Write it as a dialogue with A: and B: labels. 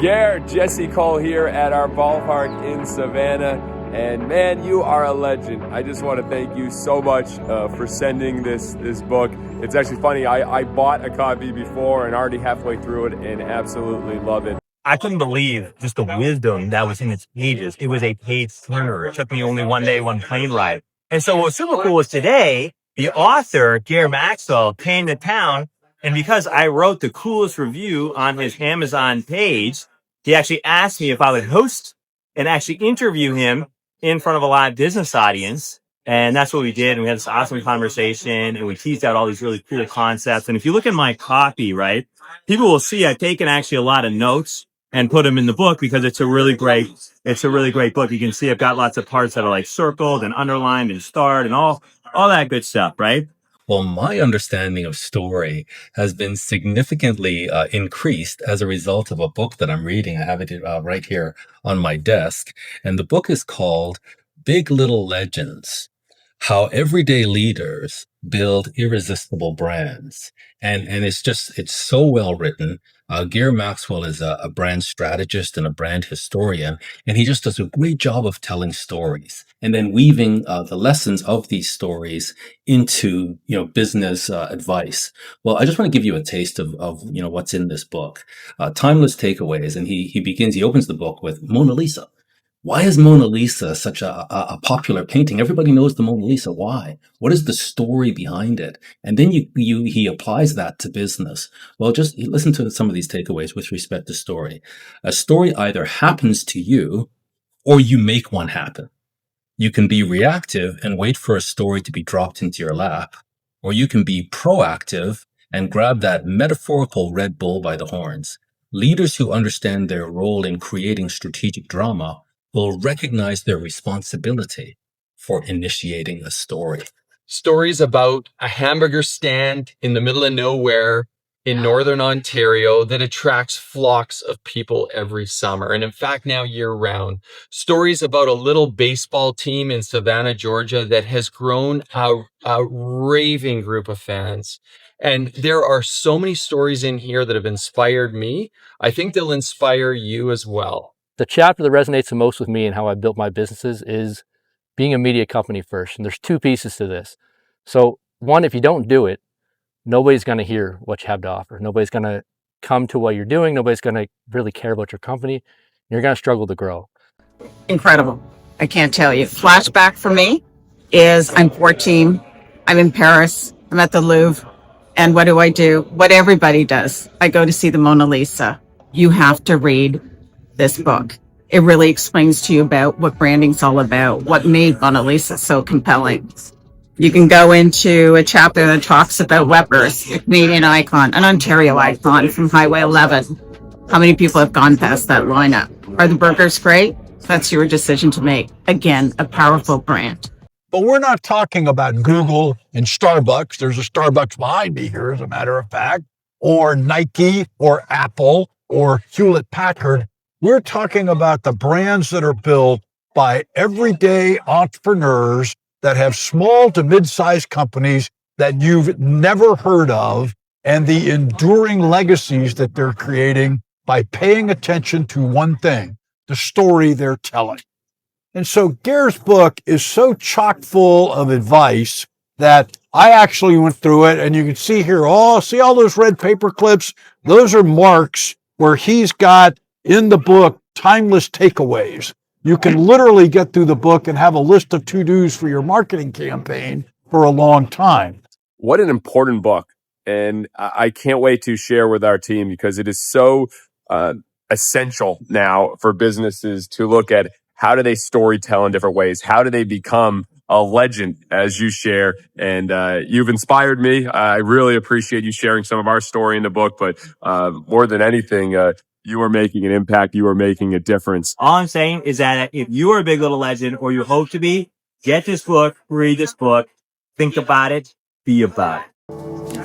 A: Gare, Jesse Cole here at our ballpark in Savannah. And man, you are a legend. I just want to thank you so much for sending this book. It's actually funny, I bought a copy before and already halfway through it and absolutely love it.
B: I couldn't believe just the wisdom that was in its pages. It was a page turner. It took me only one day, one plane ride. And so what's super cool is today, the author, Gare Maxwell, came to town. And because I wrote the coolest review on his Amazon page, he actually asked me if I would host and actually interview him in front of a live business audience. And that's what we did. And we had this awesome conversation and we teased out all these really cool concepts. And if you look at my copy, right, people will see I've taken actually a lot of notes and put them in the book because it's a really great book. You can see I've got lots of parts that are like circled and underlined and starred and all that good stuff, right?
C: Well, my understanding of story has been significantly increased as a result of a book that I'm reading. I have it right here on my desk. And the book is called Big Little Legends: How Everyday Leaders Build Irresistible Brands. And it's so well written. Gare Maxwell is a brand strategist and a brand historian, and he just does a great job of telling stories and then weaving the lessons of these stories into business advice. Well, I just want to give you a taste of what's in this book. Timeless takeaways, and he opens the book with Mona Lisa. Why is Mona Lisa such a popular painting? Everybody knows the Mona Lisa. Why? What is the story behind it? And then he applies that to business. Well, just listen to some of these takeaways with respect to story. A story either happens to you or you make one happen. You can be reactive and wait for a story to be dropped into your lap, or you can be proactive and grab that metaphorical Red Bull by the horns. Leaders who understand their role in creating strategic drama will recognize their responsibility for initiating a story.
D: Stories about a hamburger stand in the middle of nowhere in Northern Ontario that attracts flocks of people every summer. And in fact, now year round. Stories about a little baseball team in Savannah, Georgia that has grown a raving group of fans. And there are so many stories in here that have inspired me. I think they'll inspire you as well.
E: The chapter that resonates the most with me and how I built my businesses is being a media company first. And there's two pieces to this. So one, if you don't do it, nobody's going to hear what you have to offer. Nobody's going to come to what you're doing. Nobody's going to really care about your company. You're going to struggle to grow.
F: Incredible. I can't tell you. Flashback for me is I'm 14. I'm in Paris. I'm at the Louvre. And what do? What everybody does. I go to see the Mona Lisa. You have to read this book. It really explains to you about what branding's all about, what made Mona Lisa so compelling. You can go into a chapter that talks about Weber's, a Canadian icon, an Ontario icon from Highway 11. How many people have gone past that lineup? Are the burgers great? That's your decision to make. Again, a powerful brand.
G: But we're not talking about Google and Starbucks. There's a Starbucks behind me here, as a matter of fact, or Nike or Apple or Hewlett Packard. We're talking about the brands that are built by everyday entrepreneurs that have small to mid-sized companies that you've never heard of, and the enduring legacies that they're creating by paying attention to one thing, the story they're telling. And so Gare's book is so chock full of advice that I actually went through it, and you can see here, see all those red paper clips? Those are marks where he's got in the book timeless takeaways. You can literally get through the book and have a list of to-dos for your marketing campaign for a long time.
A: What an important book. And I can't wait to share with our team because it is so essential now for businesses to look at how do they storytell in different ways? How do they become a legend, as you share? And you've inspired me. I really appreciate you sharing some of our story in the book, but more than anything, you are making an impact. You are making a difference.
B: All I'm saying is that if you are a big little legend or you hope to be, get this book, read this book, think about it, be about it.